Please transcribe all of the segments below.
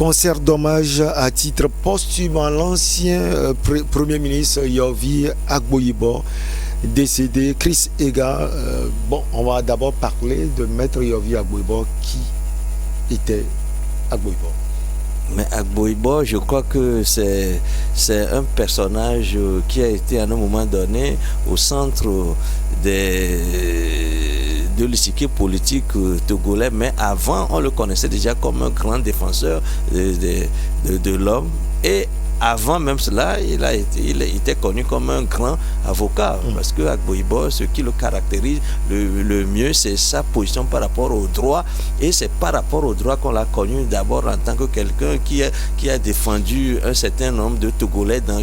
concert d'hommage à titre posthume à l'ancien Premier ministre Yovi Agboibo, décédé. Chris Ega, on va d'abord parler de Maître Yovi Agboibo. Qui était Agboibo? Mais Agboibo, je crois que c'est un personnage qui a été à un moment donné au centre de l'échiquier politique togolais, mais avant on le connaissait déjà comme un grand défenseur de l'homme, et avant même cela, il était connu comme un grand avocat, parce que Agboibo, ce qui le caractérise le mieux, c'est sa position par rapport au droit, et c'est par rapport au droit qu'on l'a connu d'abord en tant que quelqu'un qui a défendu un certain nombre de Togolais dans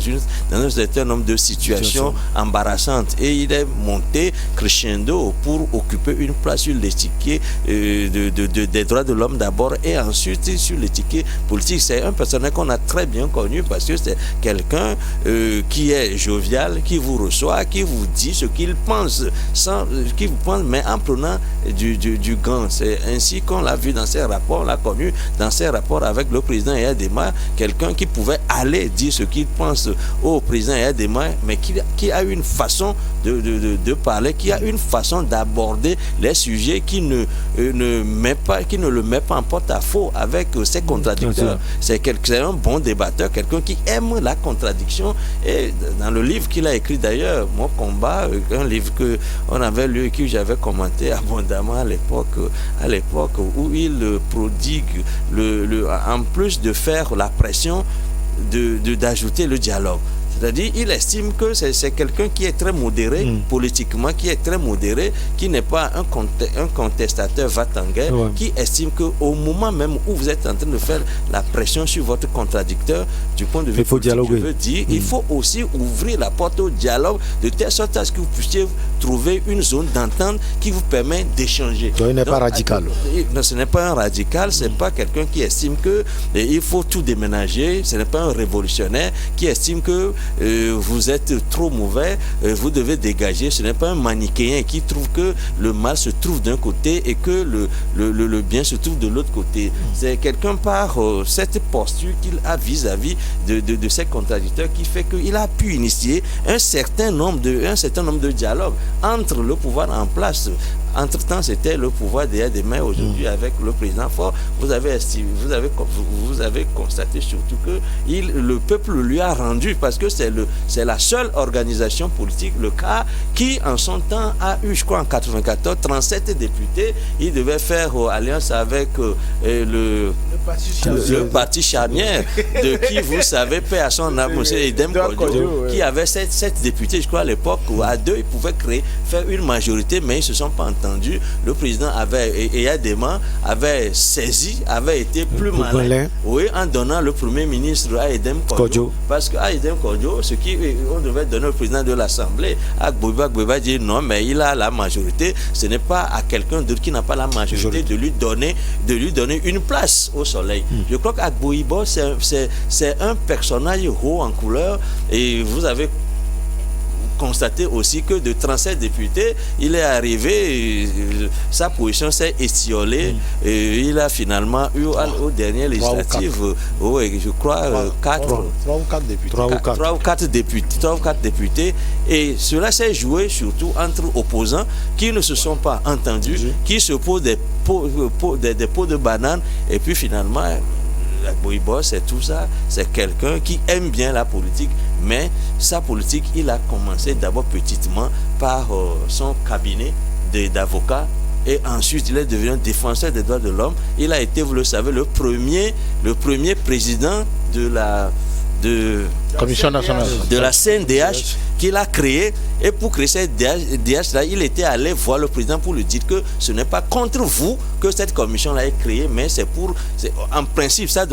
un certain nombre de situations embarrassantes, et il est monté crescendo pour occuper une place sur l'échiquier des droits de l'homme d'abord, et ensuite sur l'échiquier politique. C'est un personnage qu'on a très bien connu, parce que c'est quelqu'un qui est jovial, qui vous reçoit, qui vous dit ce qu'il pense, mais en prenant du gant. C'est ainsi qu'on l'a vu dans ses rapports, on l'a connu dans ses rapports avec le président Eyadema, quelqu'un qui pouvait aller dire ce qu'il pense au président Eyadema, mais qui a une façon de parler, qui a une façon d'aborder les sujets qui ne le met pas en porte-à-faux avec ses contradicteurs. C'est un bon débatteur, quelqu'un qui aime la contradiction, et dans le livre qu'il a écrit d'ailleurs, Mon combat, un livre que on avait lu et que j'avais commenté abondamment à l'époque où il prodigue en plus de faire la pression d'ajouter le dialogue. C'est-à-dire, il estime que c'est quelqu'un qui est très modéré politiquement, qui est très modéré, qui n'est pas un contestateur va-t-en-guerre, qui estime qu'au moment même où vous êtes en train de faire la pression sur votre contradicteur, du point de vue politique, je veux dire, il faut aussi ouvrir la porte au dialogue, de telle sorte à ce que vous puissiez trouver une zone d'entente qui vous permet d'échanger. Il n'est pas radical. Non, ce n'est pas un radical, ce n'est pas quelqu'un qui estime qu'il faut tout déménager, ce n'est pas un révolutionnaire qui estime que vous êtes trop mauvais, vous devez dégager. Ce n'est pas un manichéen qui trouve que le mal se trouve d'un côté et que le bien se trouve de l'autre côté. C'est quelqu'un par cette posture qu'il a vis-à-vis de ses contradicteurs qui fait qu'il a pu initier un certain nombre de dialogues entre le pouvoir en place. Entre-temps, c'était le pouvoir d'Eyadema. Aujourd'hui, avec le président Faure, vous avez constaté surtout que le peuple lui a rendu, parce que c'est la seule organisation politique, le CAR, qui en son temps a eu, je crois en 94, 37 députés. Il devait faire alliance avec le parti charnière, de qui vous savez, paix à son âme, M. Edem Kodjo, qui avait 7 députés, je crois à l'époque, où à deux, ils pouvaient faire une majorité, mais ils ne se sont pas entendus. Le président Eyadema avait été plus malin, en donnant le premier ministre à Edem Kodjo, parce qu'à Edem Kodjo, on devait donner au président de l'Assemblée, Agboibo dit non, mais il a la majorité, ce n'est pas à quelqu'un d'autre qui n'a pas la majorité de lui donner une place au soleil. Je crois qu'Agboibo, c'est un personnage haut en couleur, et vous avez constaté aussi que de 37 députés, il est arrivé, sa position s'est étiolée, et il a finalement eu aux dernières législatives, je crois, 3 ou 4 députés, et cela s'est joué surtout entre opposants qui ne se sont pas entendus, qui se posent des pots de bananes, et puis finalement, Agboibo, c'est tout ça, c'est quelqu'un qui aime bien la politique, mais sa politique, il a commencé d'abord petitement par son cabinet d'avocats, et ensuite il est devenu un défenseur des droits de l'homme. Il a été, vous le savez, le premier président de la Commission nationale de la CNDH qu'il a créé, et pour créer cette DH là, il était allé voir le président pour lui dire que ce n'est pas contre vous que cette commission là est créée, mais en principe ça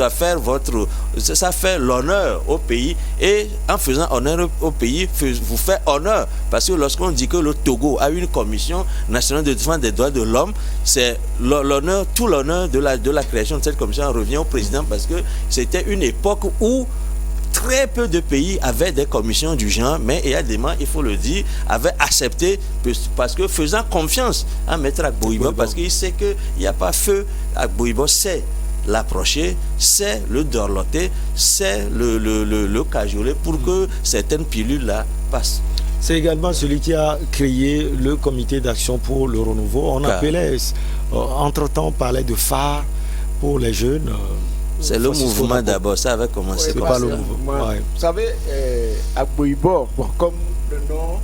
fait l'honneur au pays, et en faisant honneur au pays, vous fait honneur, parce que lorsqu'on dit que le Togo a une commission nationale de défense des droits de l'homme, c'est l'honneur, tout l'honneur de la création de cette commission revient au président, parce que c'était une époque où très peu de pays avaient des commissions du genre, mais Eyadema, il faut le dire, avait accepté, parce que faisant confiance à Maître Agboibo, parce qu'il sait qu'il n'y a pas feu. Agboibo sait l'approcher, c'est le dorloter, c'est le cajoler pour que certaines pilules-là passent. C'est également celui qui a créé le comité d'action pour le renouveau. On appelait, entre-temps, on parlait de phare pour les jeunes. C'est le mouvement d'abord, ça avait commencé. C'est pas le mouvement. Ouais. Vous savez, Agboibo, comme le nom,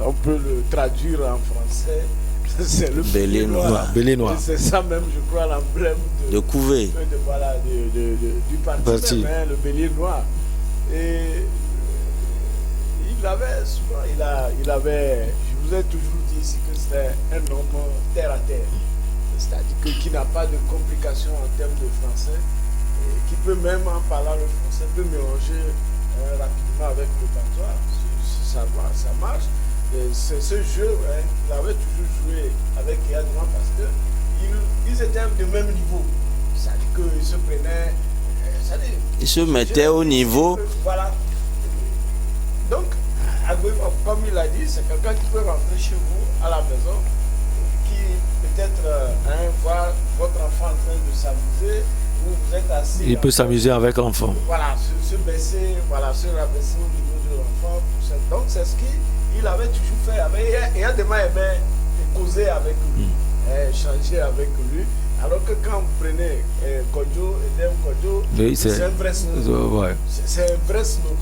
on peut le traduire en français, c'est le Bélier noir. Bélier noir. C'est ça même, je crois, l'emblème de Couvé. Du parti même, le bélier noir. Et il avait souvent, il avait, je vous ai toujours dit ici que c'était un homme terre à terre. C'est-à-dire qui n'a pas de complications en termes de français, et qui peut même, en parlant le français, peut mélanger rapidement avec le patois. Ça marche. C'est ce jeu, il avait toujours joué avec Yadman parce qu'ils étaient de même niveau. C'est-à-dire qu'ils se prenaient. Ils se mettaient au niveau. Voilà. Donc, comme il l'a dit, c'est quelqu'un qui peut rentrer chez vous à la maison, qui peut-être voir votre enfant en train de s'amuser, ou vous êtes assis. Il peut s'amuser avec l'enfant. Voilà, se baisser, se rabaisser au niveau de l'enfant. Donc, c'est ce qu'il avait toujours fait. Et Adema aimait causer avec lui, échanger avec lui. Alors que quand vous prenez Kodjo, Edem Kodjo, oui, c'est un vrai snob. Ouais. C'est un vrai snob.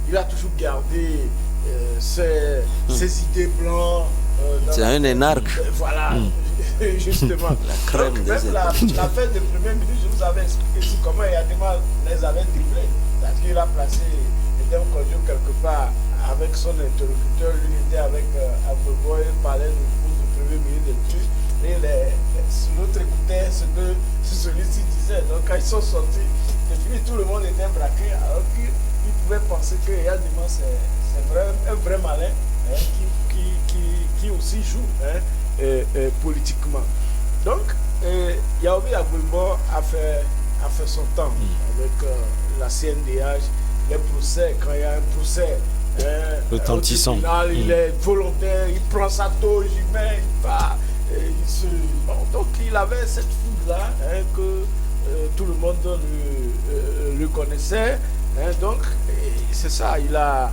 Il a toujours gardé ses idées blanches. C'est un énarque. Voilà, justement. La crème donc, des même l'affaire de premier ministre, je vous avais expliqué comment Yadema les avait dribblés. Parce qu'il a placé Edem Kodjo quelque part avec son interlocuteur. Lui était avec Agboibo, il parlait du premier ministre de tout. Et l'autre écoutait ce que celui-ci disait. Donc quand ils sont sortis, c'est fini, tout le monde était braqué. Alors qu'ils pouvaient penser que Yadema c'est un vrai malin qui aussi joue politiquement. Donc Yaobi Agboibo a fait son temps avec la CNDH, les procès, quand il y a un procès. Retentissant. Au tribunal, il est volontaire, il prend sa toge, il met, il va. Donc il avait cette foule-là que tout le monde le connaissait. Donc c'est ça, il a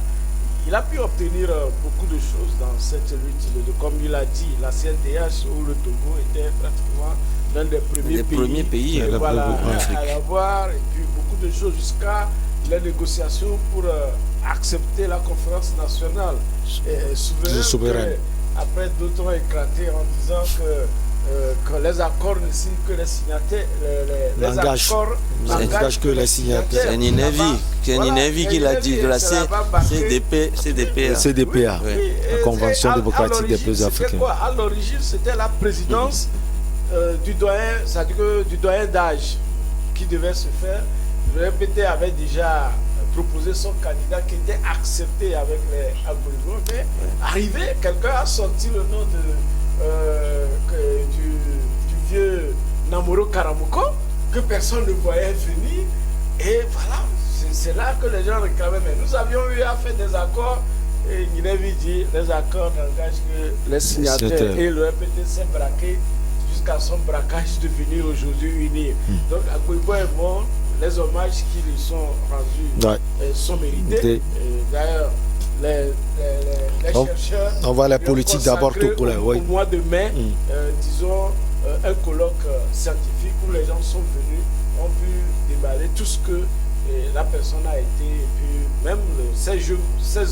pu obtenir beaucoup de choses dans cette lutte. Comme il a dit, la CNDH où le Togo était pratiquement l'un des premiers pays à l'avoir. Et puis beaucoup de choses jusqu'à les négociations pour accepter la conférence nationale souveraine. Après, d'autres ont éclaté en disant que les accords ne signent que les signataires. Les accords n'engagent que les signataires. C'est Ninevi qui l'a dit, de la CDPA. Oui, la Convention démocratique des peuples africains. À l'origine, c'était la présidence du doyen d'âge qui devait se faire. Le MPT avait déjà proposé son candidat qui était accepté avec les Agboibo, mais arrivé, quelqu'un a sorti le nom du vieux Namoro Karamoko que personne ne voyait venir, et voilà, c'est là que les gens réclamaient. Mais nous avions eu à faire des accords, et Ninevi dit les accords n'engagent que les signataires, et le MPT s'est braqué jusqu'à son braquage de venir aujourd'hui unir. Donc Agboibo est mort. Les hommages qui lui sont rendus sont mérités. D'ailleurs, les chercheurs. On va la politique d'abord tout pour les. Au mois de mai, disons, un colloque scientifique où les gens sont venus, ont pu déballer tout ce que la personne a été, et puis même ses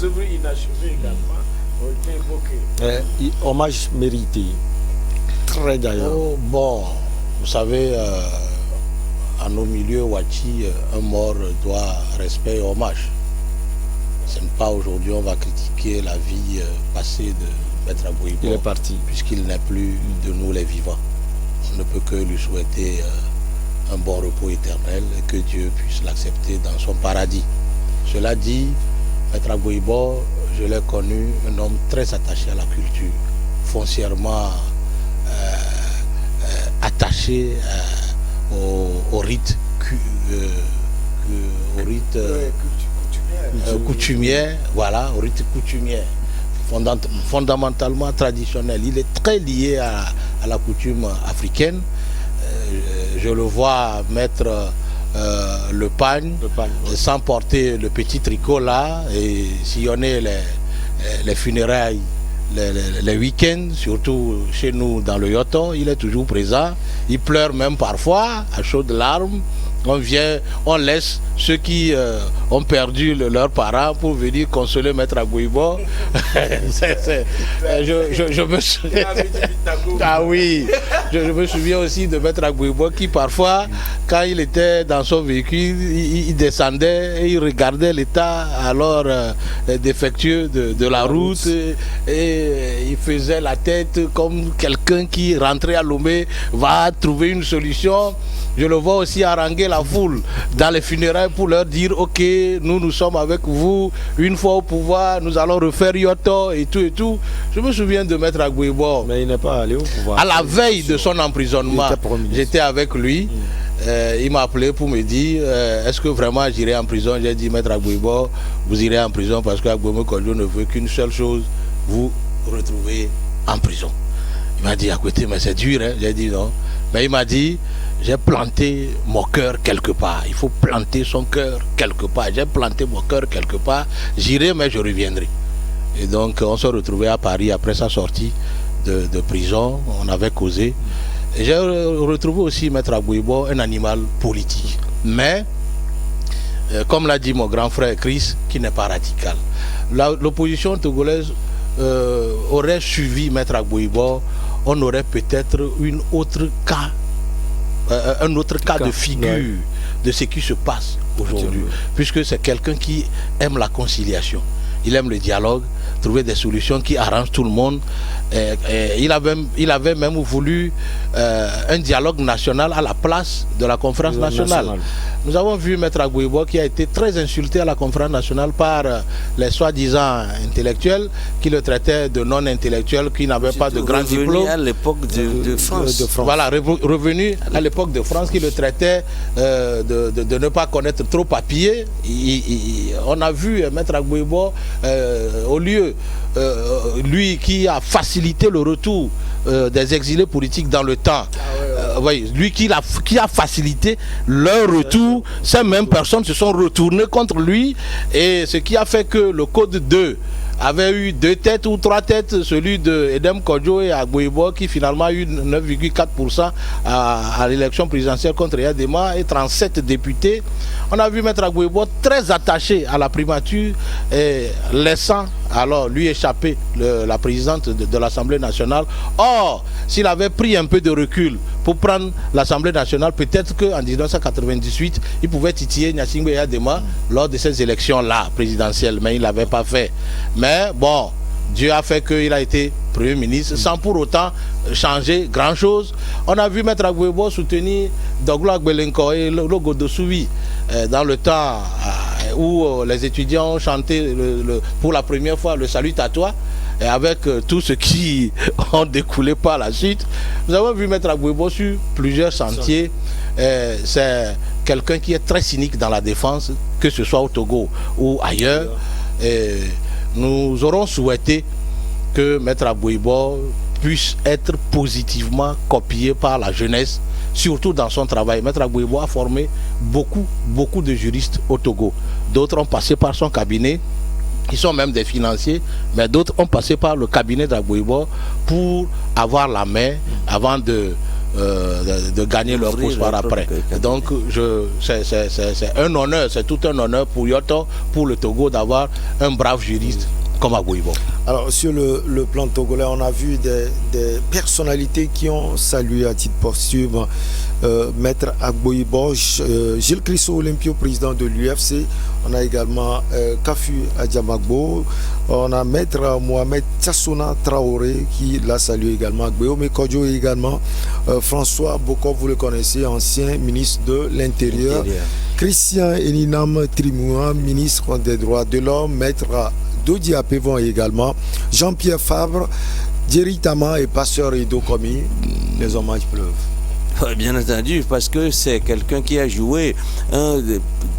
œuvres inachevées également ont été évoquées. Hommage mérité. Très d'ailleurs. Oh, bon, vous savez. À nos milieux Wachi, un mort doit respect et hommage. Ce n'est pas aujourd'hui on va critiquer la vie passée de Maître Agboibo. Il est parti. Puisqu'il n'est plus de nous les vivants. On ne peut que lui souhaiter un bon repos éternel et que Dieu puisse l'accepter dans son paradis. Cela dit, Maître Agboibo, je l'ai connu, un homme très attaché à la culture, foncièrement attaché au rite coutumier, voilà, au rite coutumier, fondamentalement traditionnel. Il est très lié à la coutume africaine. je le vois mettre le pagne, sans porter le petit tricot là, et sillonner les funérailles les week-ends, surtout chez nous dans le Yoto. Il est toujours présent, il pleure même parfois à chaudes larmes. On laisse ceux qui ont perdu leurs parents pour venir consoler Maître Agboibo. Je me souviens... Ah oui, je me souviens aussi de Maître Agboibo qui parfois, quand il était dans son véhicule, il descendait et il regardait l'état alors défectueux de la route et il faisait la tête comme quelqu'un qui rentrait à Lomé va trouver une solution. Je le vois aussi haranguer la foule dans les funérailles pour leur dire ok, nous sommes avec vous, une fois au pouvoir, nous allons refaire Yoto et tout et tout. Je me souviens de Maître Agboibo. Mais il n'est pas allé au pouvoir. À la veille de son emprisonnement, j'étais avec lui. Il m'a appelé pour me dire est-ce que vraiment j'irai en prison? J'ai dit Maître Agboibo, vous irez en prison parce que Agboibo Kodjo ne veut qu'une seule chose, vous retrouver en prison. Il m'a dit à côté, mais c'est dur, hein? J'ai dit non. Mais il m'a dit, j'ai planté mon cœur quelque part. Il faut planter son cœur quelque part. J'ai planté mon cœur quelque part. J'irai, mais je reviendrai. Et donc, on s'est retrouvés à Paris après sa sortie de prison. On avait causé. Et j'ai retrouvé aussi Maître Agboibo, un animal politique. Mais, comme l'a dit mon grand frère Chris, qui n'est pas radical. L'opposition togolaise aurait suivi Maître Agboibo. On aurait peut-être un autre cas de figure de ce qui se passe aujourd'hui, puisque c'est quelqu'un qui aime la conciliation, il aime le dialogue, trouver des solutions qui arrangent tout le monde. Il avait même voulu un dialogue national à la place de la conférence nationale. Nous avons vu Maître Agboibo qui a été très insulté à la conférence nationale par les soi-disant intellectuels qui le traitaient de non-intellectuel, qui n'avait pas de grand diplôme. À l'époque de France. Voilà, revenu à l'époque de France, qui le traitait de ne pas connaître trop papier. On a vu Maître Agboibo, au lieu, lui qui a facilité le retour des exilés politiques dans le temps, lui qui a facilité leur retour, ces mêmes personnes se sont retournées contre lui, et ce qui a fait que le code 2 avait eu 2 têtes ou 3 têtes, celui de Edem Kodjo et Agboibo, qui finalement a eu 9,4% à l'élection présidentielle contre Yadema et 37 députés. On a vu Maître Agboibo très attaché à la primature et laissant alors lui échapper la présidente de l'Assemblée nationale. Or, s'il avait pris un peu de recul pour prendre l'Assemblée nationale, peut-être qu'en 1998, il pouvait titiller Gnassingbé Yadema lors de ces élections-là présidentielles, mais il ne l'avait pas fait. Mais bon, Dieu a fait qu'il a été Premier ministre sans pour autant changer grand-chose. On a vu Maître Agboibo soutenir Douglas Agbelenko et Logo de Souvi dans le temps où les étudiants ont chanté pour la première fois le Salut à toi, et avec tout ce qui ont découlé par la suite. Nous avons vu Maître Agboibo sur plusieurs sentiers. C'est quelqu'un qui est très cynique dans la défense, que ce soit au Togo ou ailleurs. Et nous aurons souhaité que Maître Agboibo puisse être positivement copié par la jeunesse, surtout dans son travail. Maître Agboibo a formé beaucoup de juristes au Togo. D'autres ont passé par son cabinet, qui sont même des financiers, mais d'autres ont passé par le cabinet d'Agboibo pour avoir la main avant de gagner leur poste par après. Donc c'est un honneur, c'est tout un honneur pour Yoto, pour le Togo, d'avoir un brave juriste comme Agboibo. Alors sur le plan togolais, on a vu des personnalités qui ont salué à titre posthume Maître Agboibo, Gilles Christo Olympio, président de l'UFC. On a également Kafu Adjamagbo. On a Maître Mohamed Tsassona Traoré qui l'a salué également. Agboibo Kodjo également. François Bokov, vous le connaissez, ancien ministre de l'Intérieur. Christian Eninam Trimoua, ministre des Droits de l'Homme. Maître Dodi Apevon également. Jean-Pierre Fabre, Djeri Tama et Pasteur Edo Komi. Les hommages pleuvent. Bien entendu, parce que c'est quelqu'un qui a joué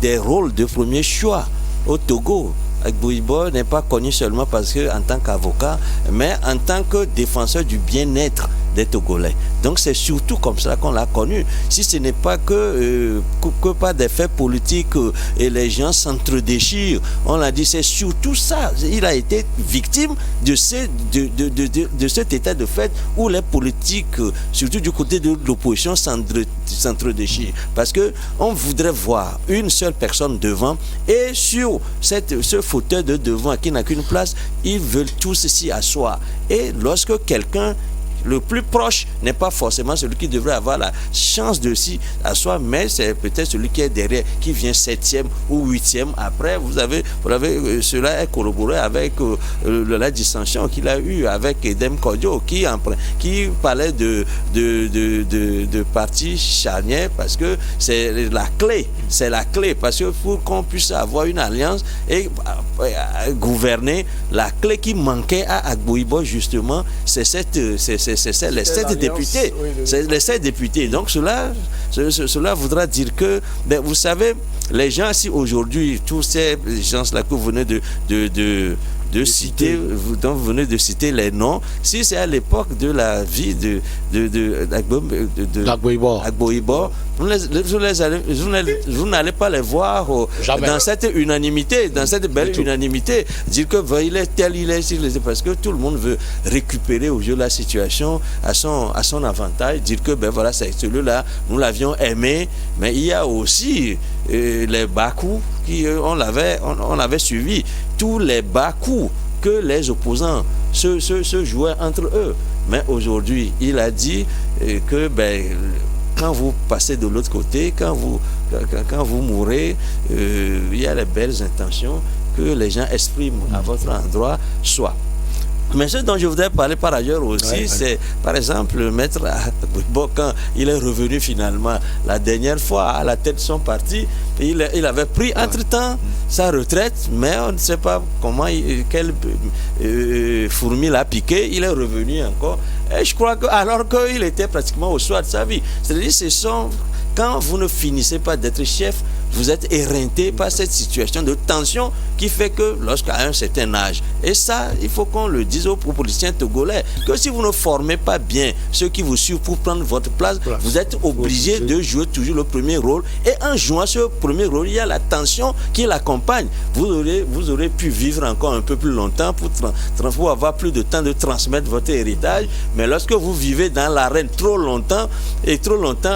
des rôles de premier choix au Togo. Agboibo n'est pas connu seulement parce que en tant qu'avocat, mais en tant que défenseur du bien-être des Togolais. Donc c'est surtout comme ça qu'on l'a connu. Si ce n'est pas que par des faits politiques et les gens s'entre-déchirent, on l'a dit, c'est surtout ça. Il a été victime de cet état de fait où les politiques, surtout du côté de l'opposition, s'entre-déchirent. Parce qu'on voudrait voir une seule personne devant et sur ce fauteuil de devant qui n'a qu'une place, ils veulent tous s'y asseoir. Et lorsque quelqu'un le plus proche n'est pas forcément celui qui devrait avoir la chance de s'y asseoir, mais c'est peut-être celui qui est derrière, qui vient 7e ou 8e. Après, cela est corroboré avec la dissension qu'il a eue avec Edem Kodio, qui parlait de parti charnière, parce que c'est la clé, parce que pour qu'on puisse avoir une alliance et gouverner, la clé qui manquait à Agboibo, justement, c'est les 7 députés. Oui, c'est les 7 députés. Donc cela voudra dire que, vous savez, les gens ici aujourd'hui, tous ces gens-là que vous venez de citer, dont vous venez de citer les noms, si c'est à l'époque de la vie d'Agboibo, vous n'allez pas les voir dans cette unanimité, dans cette belle unanimité, dire que il est tel, parce que tout le monde veut récupérer au jeu la situation à son avantage, dire que voilà, c'est celui-là, nous l'avions aimé, mais il y a aussi les bas-coups on l'avait suivi, tous les bas-coups que les opposants se jouaient entre eux. Mais aujourd'hui, il a dit que quand vous passez de l'autre côté, quand vous mourrez, il y a les belles intentions que les gens expriment à votre endroit, soit. Mais ce dont je voudrais parler par ailleurs aussi, c'est par exemple le maître Agboibo, quand il est revenu finalement la dernière fois à la tête de son parti, il avait pris entre-temps sa retraite, mais on ne sait pas comment, quelle fourmi l'a piqué, il est revenu encore. Et je crois que alors qu'il était pratiquement au soir de sa vie. C'est-à-dire, quand vous ne finissez pas d'être chef, vous êtes éreinté par cette situation de tension qui fait que lorsqu'à un certain âge, et ça, il faut qu'on le dise aux politiciens togolais, que si vous ne formez pas bien ceux qui vous suivent pour prendre votre place, vous êtes obligé de jouer toujours le premier rôle. Et en jouant ce premier rôle, il y a la tension qui l'accompagne. Vous aurez pu vivre encore un peu plus longtemps pour avoir plus de temps de transmettre votre héritage, mais lorsque vous vivez dans l'arène trop longtemps,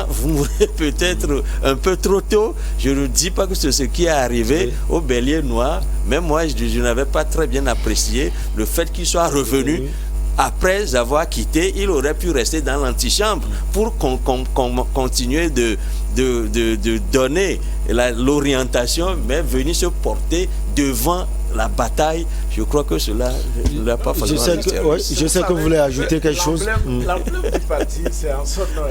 vous mourrez peut-être un peu trop tôt. Je ne dis pas que c'est ce qui est arrivé au Bélier Noir, mais moi je n'avais pas très bien apprécié le fait qu'il soit revenu. Après avoir quitté, il aurait pu rester dans l'antichambre pour continuer de donner l'orientation, mais venir se porter devant la bataille. Je crois que cela ne l'a pas forcément. Je sais que vous voulez ajouter quelque chose. L'emblème du parti, c'est en son nom.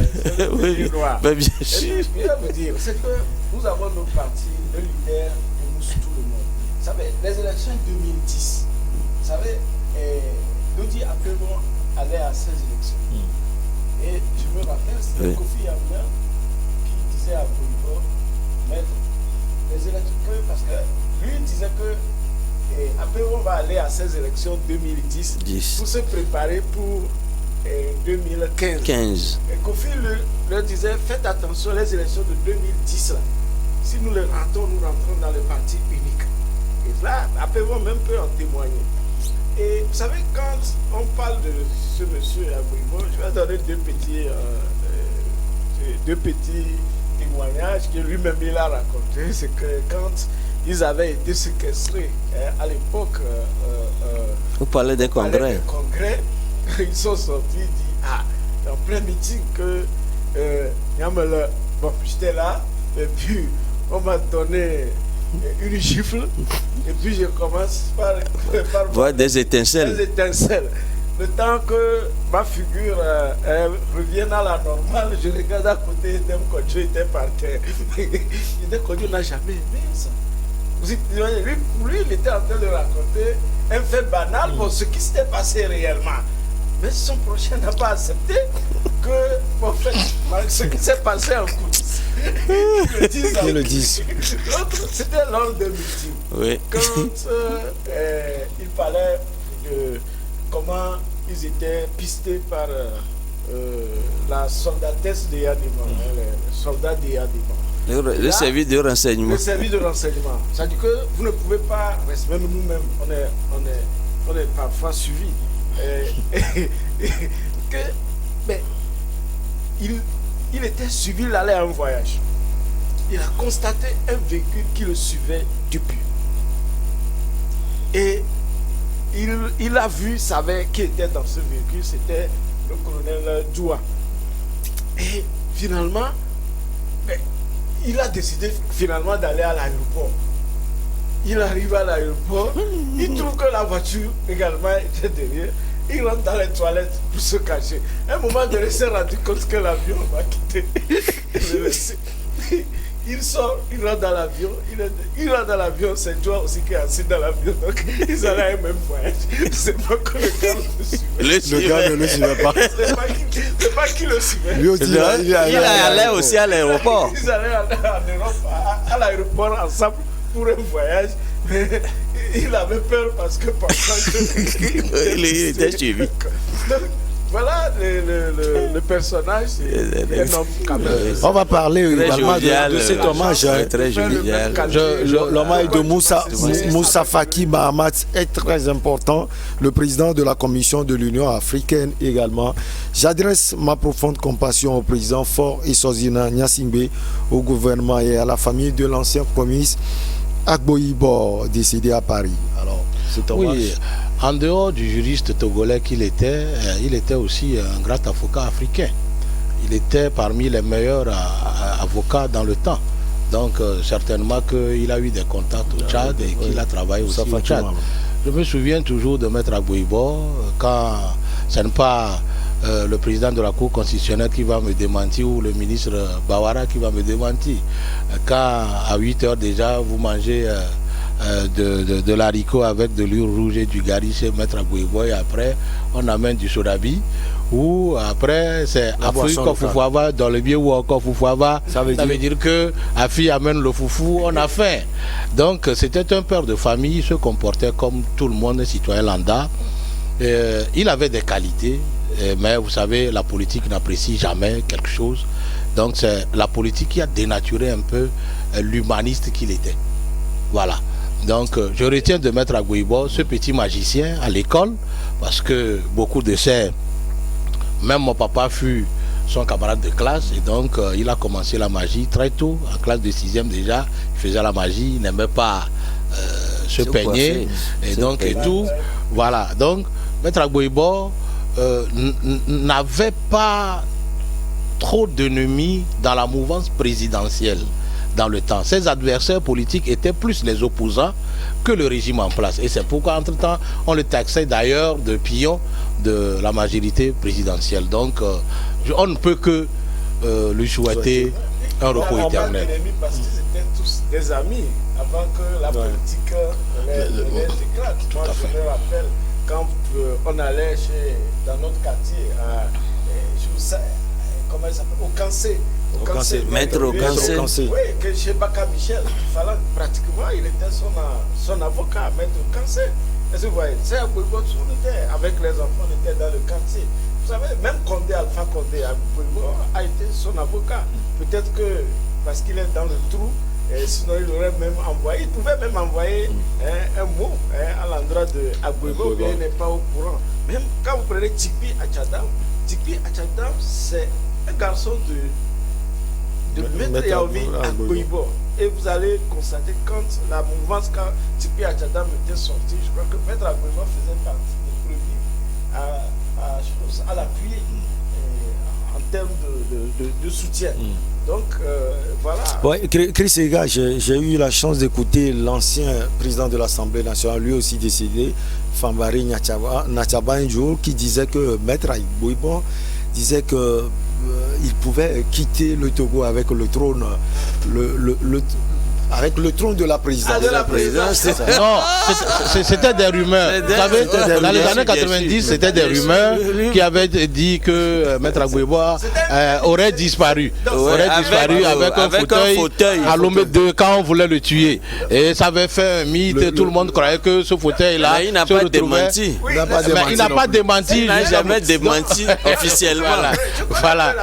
Oui, mais bien sûr. Et puis, je vais vous dire, c'est que nous avons nos partis, le leader, et nous, tout le monde. Vous savez, les élections 2010, vous savez, nous dit après-bon aller à ces élections. Et je me rappelle, c'était Kofi Annan qui disait à Agboibo, maître, les élections, parce que lui disait que après on va aller à ces élections 2010 pour se préparer pour 2015. Et Kofi leur disait, faites attention, les élections de 2010 là, si nous les ratons, nous rentrons dans le parti unique. Et là, après on même peut en témoigner. Et vous savez, quand on parle de ce monsieur Agboibo, je vais donner deux petits témoignages que lui-même il a raconté. C'est que quand ils avaient été séquestrés à l'époque, vous parlez des congrès. Ils sont sortis, dit en plein meeting que bon, j'étais là, et puis on m'a donné une gifle, et puis je commence par voir des étincelles. Le temps que ma figure revienne à la normale, je regarde à côté, Edem Kodio était par terre. Edem Kodio n'a jamais aimé ça. Lui, il était en train de raconter un fait banal pour ce qui s'était passé réellement. Mais son prochain n'a pas accepté que, en fait, ce qui s'est passé en coulisses, il le dise. L'autre, c'était lors de meeting. Oui. Quand il parlait de comment ils étaient pistés par la soldatesse de Yadima, les soldats de Yadima. Le service de renseignement. Le service de renseignement. C'est-à-dire que vous ne pouvez pas, même nous-mêmes, on est parfois suivis. Il était suivi, il allait en voyage. Il a constaté un véhicule qui le suivait depuis. Et il a vu, savait qui était dans ce véhicule, c'était le colonel Djoua. Et finalement, il a décidé finalement d'aller à l'aéroport. Il arrive à l'aéroport, il trouve que la voiture également était derrière. Il rentre dans les toilettes pour se cacher. À un moment donné, il s'est rendu compte que l'avion va quitter. Il sort, il rentre dans l'avion. Il rentre dans l'avion, c'est toi aussi qui est assis dans l'avion. Donc, ils allaient à un même voyage. C'est pas que le gars le suivait. Le gars ne le suivait pas. C'est pas qui le suivait. Lui aussi, il allait aussi à l'aéroport. Ils allaient en Europe, à l'aéroport ensemble pour un voyage. Mais il avait peur parce que il était suivi. Donc, voilà le personnage, c'est un homme quand même. On va parler également de cet hommage. Très jovial. L'hommage de Moussa Faki Mahamat est très important. Le président de la Commission de l'Union africaine également. J'adresse ma profonde compassion au président Faure Eswazina Gnassingbé, au gouvernement et à la famille de l'ancien premier ministre Agbo-Ibor, décédé à Paris. Alors, c'est hommage. Oui, en dehors du juriste togolais qu'il était, il était aussi un grand avocat africain. Il était parmi les meilleurs avocats dans le temps. Donc, certainement qu'il a eu des contacts au Tchad et qu'il a travaillé aussi au Tchad. Je me souviens toujours de Maître Agbo-Ibor, quand ce n'est pas le président de la Cour constitutionnelle qui va me démentir ou le ministre Bawara qui va me démentir. Quand à 8 heures déjà, vous mangez de l'haricot avec de l'huile rouge et du gari chez Maître Agbo-Ibor et après, on amène du sodabi. Ou après, c'est Afrique Foufouava dans le biais ou encore Foufouava. Ça veut dire que Afi amène le foufou, on a faim. Donc, c'était un père de famille, il se comportait comme tout le monde, citoyen lambda. Il avait des qualités. Mais vous savez, la politique n'apprécie jamais quelque chose. Donc c'est la politique qui a dénaturé un peu l'humaniste qu'il était. Voilà. Donc je retiens de Maître Agbo-Ibor, ce petit magicien à l'école, parce que beaucoup de ces... Même mon papa fut son camarade de classe, et donc il a commencé la magie très tôt, en classe de 6e déjà, il faisait la magie, il n'aimait pas se peigner, et donc et tout. Voilà. Donc Maître Agbo-Ibor n'avait pas trop d'ennemis dans la mouvance présidentielle dans le temps. Ses adversaires politiques étaient plus les opposants que le régime en place. Et c'est pourquoi, entre-temps, on le taxait d'ailleurs de pion de la majorité présidentielle. Donc, on ne peut que lui souhaiter un repos éternel. Parce qu'ils étaient tous des amis avant que la politique les éclate. Moi, je me rappelle quand on allait dans notre quartier, comment il s'appelle, au Cancé. Maître au Cancé. Oui, que chez Baka Michel, pratiquement, il était son avocat, Maître au Cancé. Est-ce que vous voyez, c'est Agbo-Ibor, on était avec les enfants, on était dans le quartier. Vous savez, même Condé, Alpha Condé, Agbo-Ibor a été son avocat. Peut-être que parce qu'il est dans le trou, sinon il aurait même envoyé, il pouvait même envoyer un mot à l'endroit de Agbo-Ibor, mais il n'est pas au courant. Même quand vous prenez Tikpi Achadam, c'est un garçon de Maître Yaovi Agbo-Ibor. Et vous allez constater quand la mouvance, quand Tikpi Achadam était sorti, je crois que Maître Agbo-Ibor faisait partie des premiers à l'appuyer en termes de soutien. Donc, voilà. Ouais, Chris Ega, j'ai eu la chance d'écouter l'ancien président de l'Assemblée nationale, lui aussi décédé, Fambari Gnatchaba, un jour, qui disait que Maître Agbo-Ibor disait que il pouvait quitter le Togo avec le trône. Avec le trône de la présidence. Ah, de la présidence. Non, c'était des rumeurs. Vous savez, dans les années 90, c'était des rumeurs qui avaient dit que Maître Agbouiba aurait disparu. Avec un fauteuil à Lomé 2 quand on voulait le tuer. Et ça avait fait un mythe, tout le monde croyait que ce fauteuil-là. Il n'a pas démenti. Il n'a pas démenti. Il n'a jamais démenti officiellement. Voilà.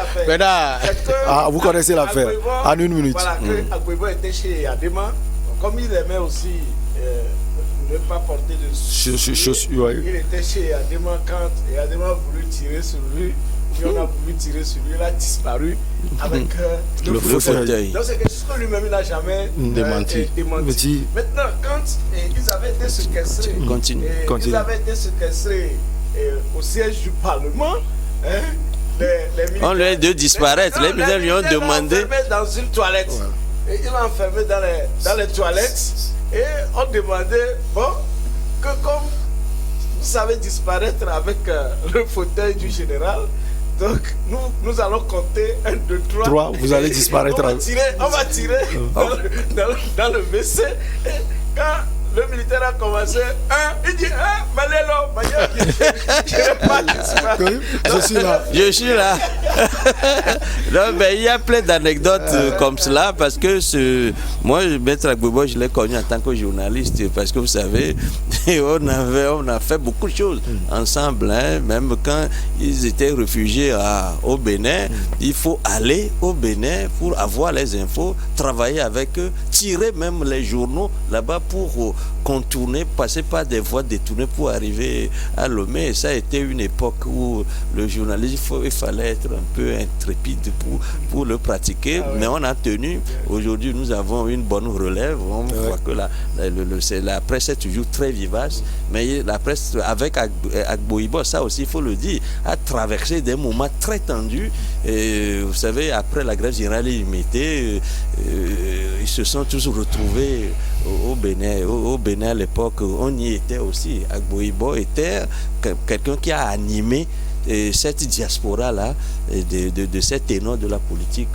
Vous connaissez l'affaire. En une minute. Voilà, que Agbouiba était chez Adema. Comme il aimait aussi ne pas porter de chaussures, il était chez Adema quand Adema a voulu tirer sur lui. Puis on a voulu tirer sur lui, il a disparu avec le fauteuil. Donc c'est quelque chose que lui-même il n'a jamais démenti. Maintenant, quand ils avaient été séquestrés, ils avaient été séquestrés au siège du Parlement, les militaires, on leur a dit disparaître. Les militaires lui ont demandé. Dans une toilette. Et ils l'ont enfermé dans les toilettes. Et on demandait, que comme vous savez disparaître avec le fauteuil du général, donc nous allons compter 1, 2, 3. Vous allez disparaître. On va tirer dans le WC. Et quand le militaire a commencé, il dit, je suis là. Non, mais il y a plein d'anecdotes comme cela parce que moi, Maître Agbouiba, je l'ai connu en tant que journaliste parce que vous savez, on a fait beaucoup de choses ensemble, hein, même quand ils étaient réfugiés au Bénin. Il faut aller au Bénin pour avoir les infos, travailler avec eux, tirer même les journaux là-bas pour contourner, passer par des voies détournées pour arriver à Lomé. Et ça a été une époque où le journalisme, il fallait être un peu intrépide pour le pratiquer. Mais on a tenu. Aujourd'hui, nous avons une bonne relève. On voit que la presse est toujours très vivace. Mais la presse, avec Agbouiba, ça aussi, il faut le dire, a traversé des moments très tendus. Et, vous savez, après la grève générale illimitée, ils se sont tous retrouvés au Bénin à l'époque. On y était aussi. Agbouiba était quelqu'un qui a animé cette diaspora-là, de cet ténor de la politique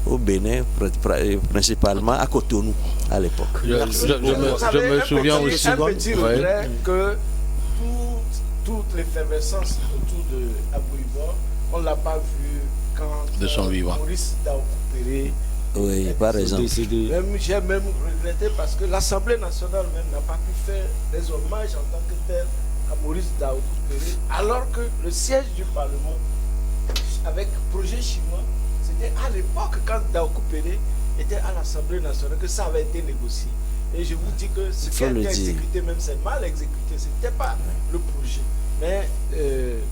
au Bénin, principalement à Cotonou à l'époque. Je me souviens aussi que toute l'effervescence autour de Agbouiba, on ne l'a pas vu quand de son vivant. Maurice Daoukouperé. Oui, par exemple. J'ai même regretté parce que l'Assemblée nationale même n'a pas pu faire des hommages en tant que tel à Maurice Daoukouperé, alors que le siège du Parlement, avec projet chinois, c'était à l'époque quand Daoukouperé était à l'Assemblée nationale que ça avait été négocié. Et je vous dis que ce qui a été exécuté, même c'est mal exécuté, ce n'était pas le projet. Mais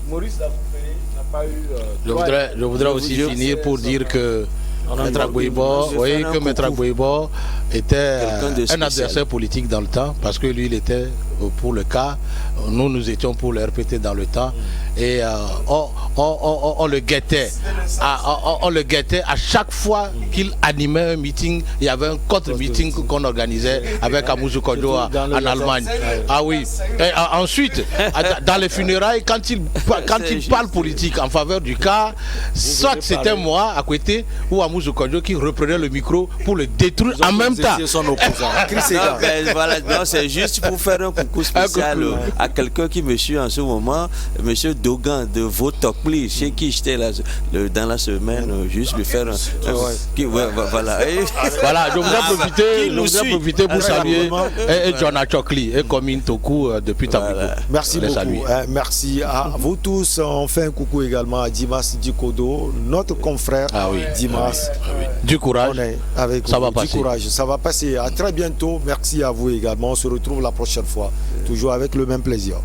Maurice Daoukouperé n'a pas eu... Je voudrais aussi finir pour dire que Maître Agbouiba était un adversaire politique dans le temps, parce que lui il était pour le cas, nous étions pour le RPT dans le temps, et on le guettait. On le guettait à chaque fois qu'il animait un meeting. Il y avait un contre-meeting qu'on organisait avec Amouzou Kodjo en Allemagne. Ah oui. Et ensuite, dans les funérailles, quand il parle politique en faveur du cas, soit c'était moi à côté ou Amouzou Kodjo qui reprenait le micro pour le détruire en même temps. Voilà, c'est juste pour faire un coucou spécial à quelqu'un qui me suit en ce moment, monsieur Dogan de Votokli, chez qui j'étais là dans la semaine, juste lui faire voilà. Voilà, je voudrais profiter pour saluer John Achokli et Komine Toku depuis Taboukou. Merci beaucoup. Merci à vous tous. On fait un coucou également à Dimas Dikodo, notre confrère. Dimas. Du courage. On est avec ça vous. Va passer. Du courage. Ça va passer. À très bientôt. Merci à vous également. On se retrouve la prochaine fois. Toujours avec le même plaisir.